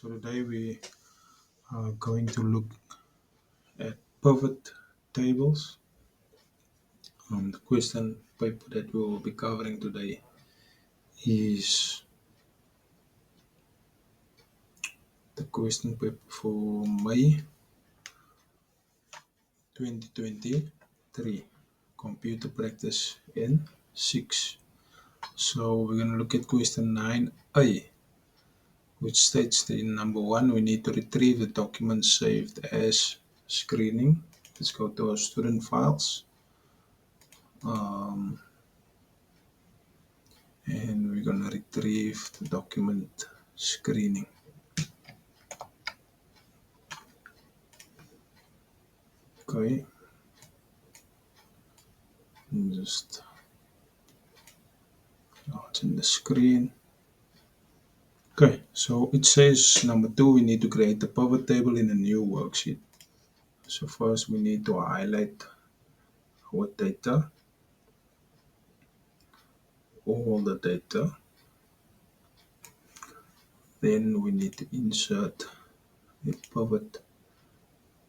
So today we are going to look at pivot tables. The question paper that we will be covering today is the question paper for May 2023, Computer Practice N6. So we're going to look at question 9A, which states that in number 1 we need to retrieve the document saved as screening. Let's go to our student files. And we're going to retrieve the document screening. Okay, and just it's in the screen. Okay, so it says number 2 we need to create a pivot table in a new worksheet. So first we need to highlight our data, all the data. Then we need to insert a pivot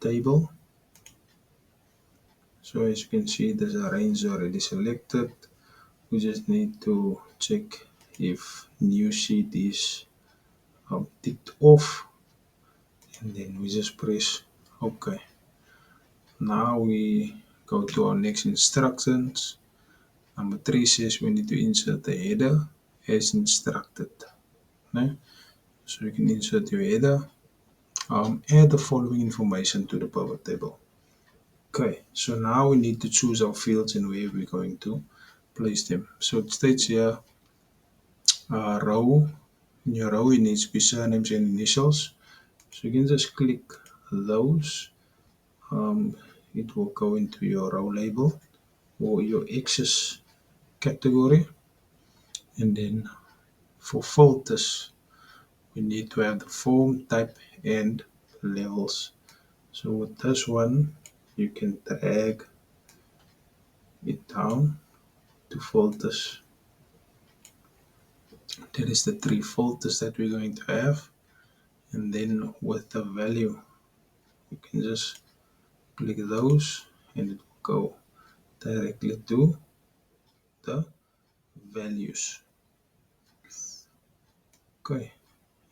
table. So as you can see, there's a range already selected. We just need to check if new sheet is ticked off, and then we just press OK. Now we go to our next instructions. Number 3 says we need to insert the header as instructed. Okay? So you can insert your header. Add the following information to the pivot table. Okay, so now we need to choose our fields and where we're going to place them. So it states here, row. In your row, it needs to be surnames and initials. So you can just click those. It will go into your row label or your access category. And then for filters, we need to have the form, type, and levels. So with this one, you can drag it down to filters. That is the 3 filters that we're going to have. And then with the value, you can just click those and it will go directly to the values. Okay,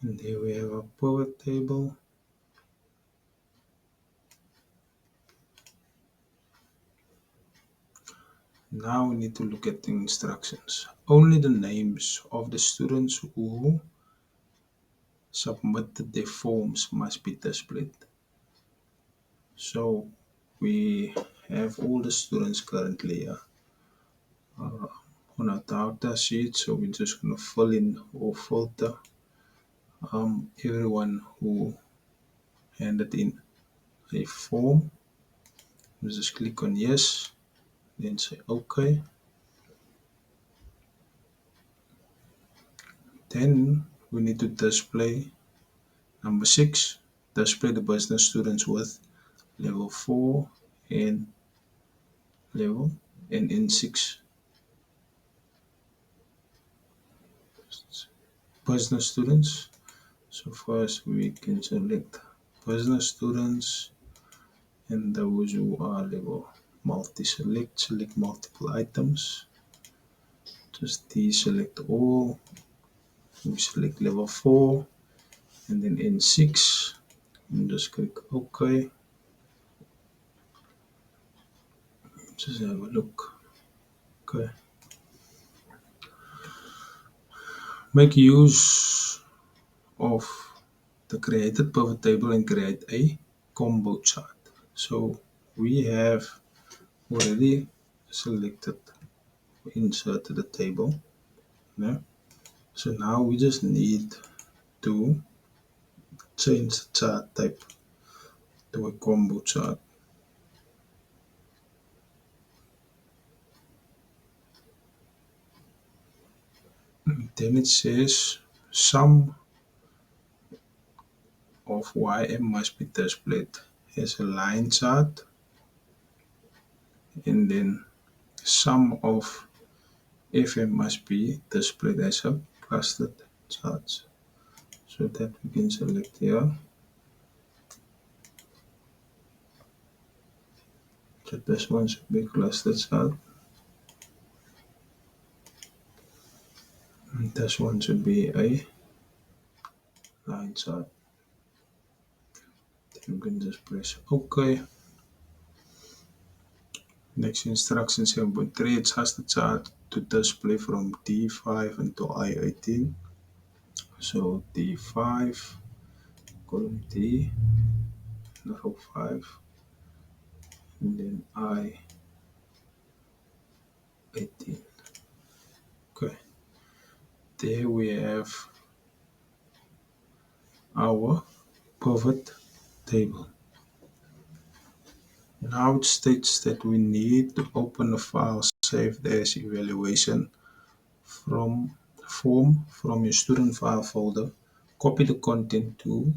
and there we have a pivot table. Now we need to look at the instructions. Only the names of the students who submitted their forms must be displayed. So we have all the students currently on our data sheet, so we're just going to fill in or filter everyone who handed in a form. We just click on yes, then say OK. Then we need to display number 6, display the business students with level 4 and level and N6. Business students. So first we can select business students and those who are level multi-select, select multiple items. Just deselect all. We select level 4 and then N6 and just click OK. Just have a look. Okay. Make use of the created pivot table and create a combo chart. So we have already selected, inserted the table. Yeah. So now we just need to change the chart type to a combo chart. Then it says sum of YM must be displayed as a line chart, and then sum of FM must be displayed as a clustered chart. So that we can select here. So this one should be cluster chart. And this one should be a line chart. Then you can just press OK. Next instruction 7.3, adjust the chart to display from D5 until I18. So D5, column D, row 5, and then I18. Okay, there we have our pivot table. Now it states that we need to open a file saved as evaluation form from your student file folder, copy the content to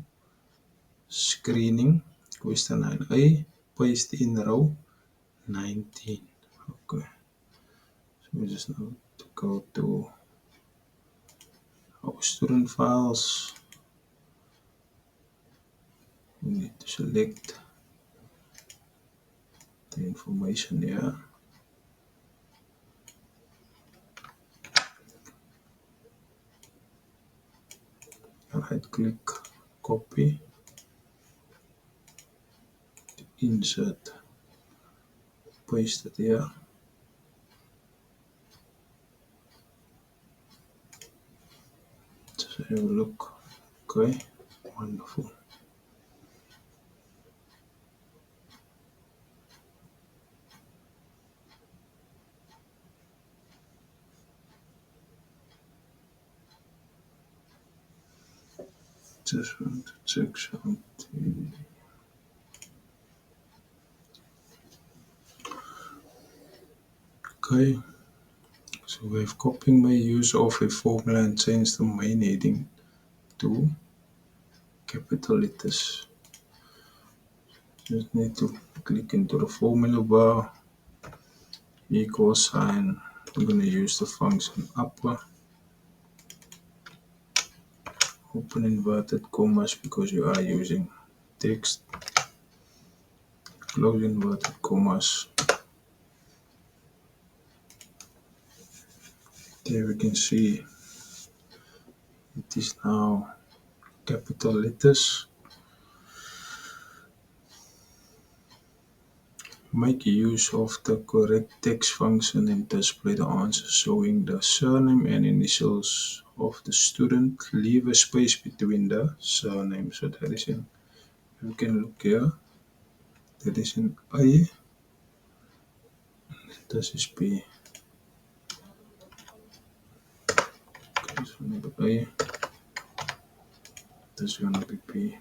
screening question 9a, paste in row 19. Okay, so we just need to go to our student files. We need to select the information here. Right click, copy, insert, paste it here. Just have a look. Okay, wonderful. Just want to check something. Okay, so we have copying by use of a formula and change the main heading to capital letters. Just need to click into the formula bar, equal sign. We're going to use the function upper, open inverted commas because you are using text, close inverted commas. There we can see it is now capital letters. Make use of the correct text function and display the answer showing the surname and initials of the student. Leave a space between the surname. So that is in, you can look here, that is in A, this is B. Okay, so number A, this is gonna be B.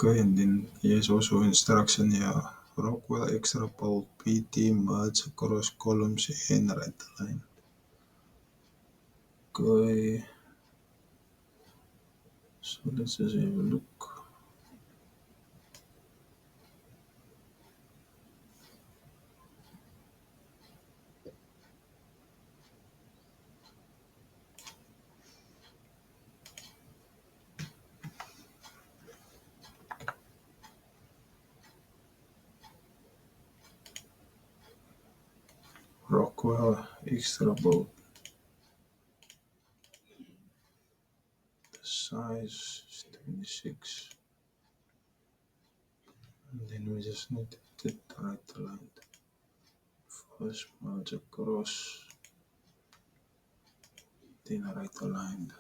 Okay, and then here's also instruction here. Rockwell extra bold PT merge across columns and right line. Okay, so let's just have a look. Rockwell extra bold. The size is 26. And then we just need to get the right line. First merge across, then right aligned.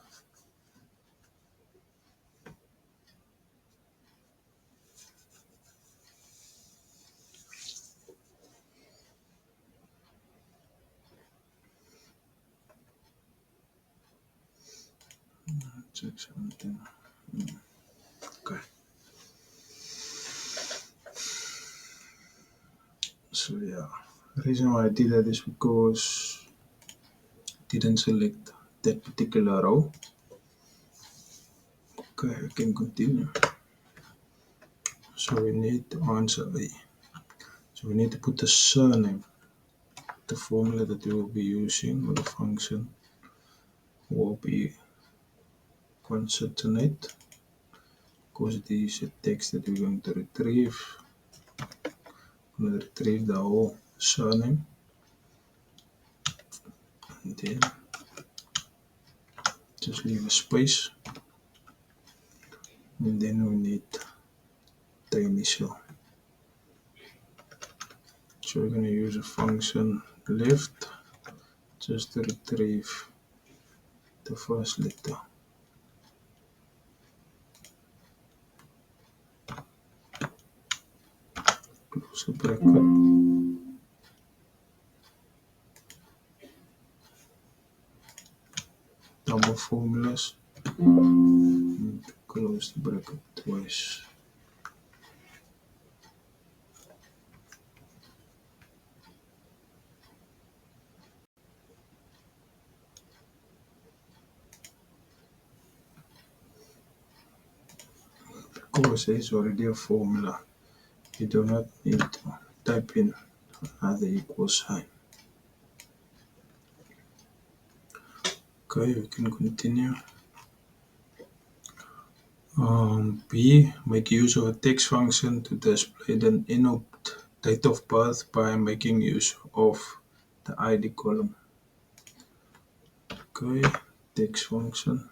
Check something. Okay. So yeah, the reason why I did that is because I didn't select that particular row. Okay, I can continue. So we need to answer A. So we need to put the surname, the formula that we will be using or the function. will be concatenate, because this is a text that we're going to retrieve. I'm going to retrieve the whole surname, and then just leave a space, and then we need the initial. So we're going to use a function left just to retrieve the first letter. Close the bracket. Double formulas. And close the bracket twice. Because there is already a formula, you do not need to type in another equal sign. Okay, we can continue. B, make use of a text function to display the input date of birth by making use of the ID column. Okay, text function,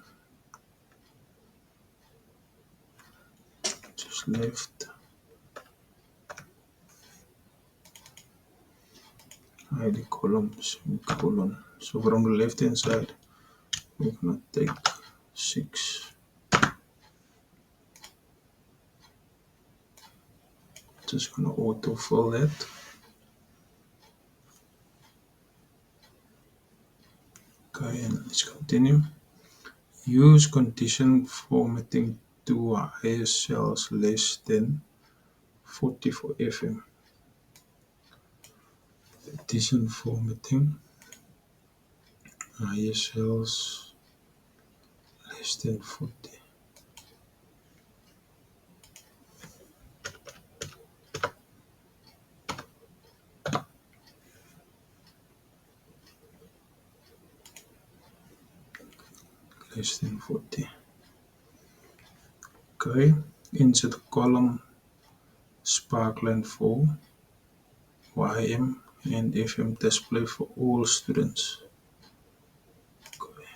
just left, ID column, semicolon. So from the left hand side, we're gonna take 6. Just gonna autofill that. Okay, and let's continue. Use condition formatting to higher cells less than 40 for FM. Condition formatting, higher cells less than 40. Less than 40. Okay, insert column SPARKLINE for YM and FM display for all students. Okay.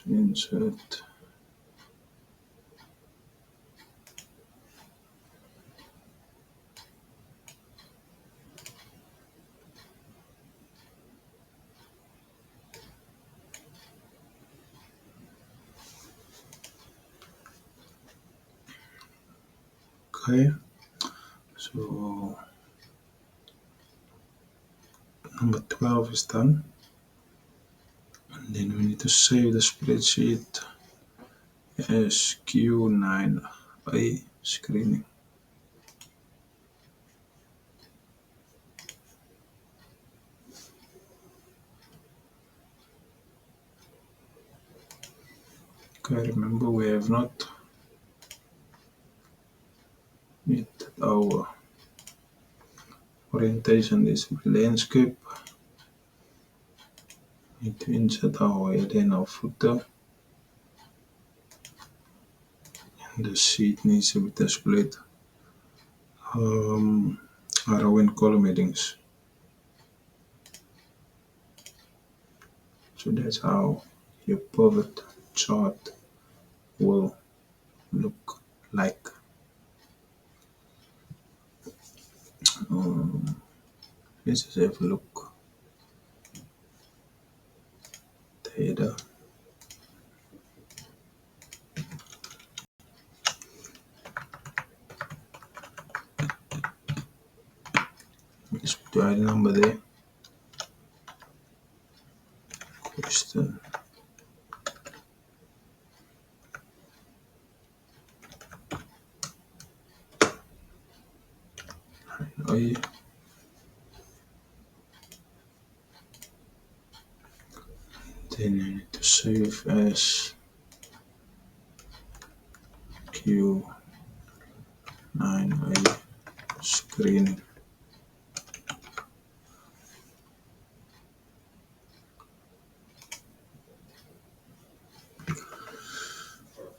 Insert. Okay, so number 12 is done. And then we need to save the spreadsheet as Q9A screening. Okay, remember we have not met our orientation is landscape. Need to insert our header and our footer. And the sheet needs to be displayed. Row and column headings. So that's how your pivot chart will look like. Let's just have a look. The header. Just put the ID number there. Question. I. Then you need to save as Q9A screening.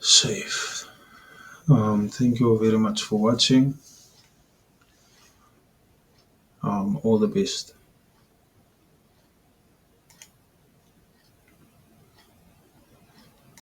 save. Thank you very much for watching. All the best.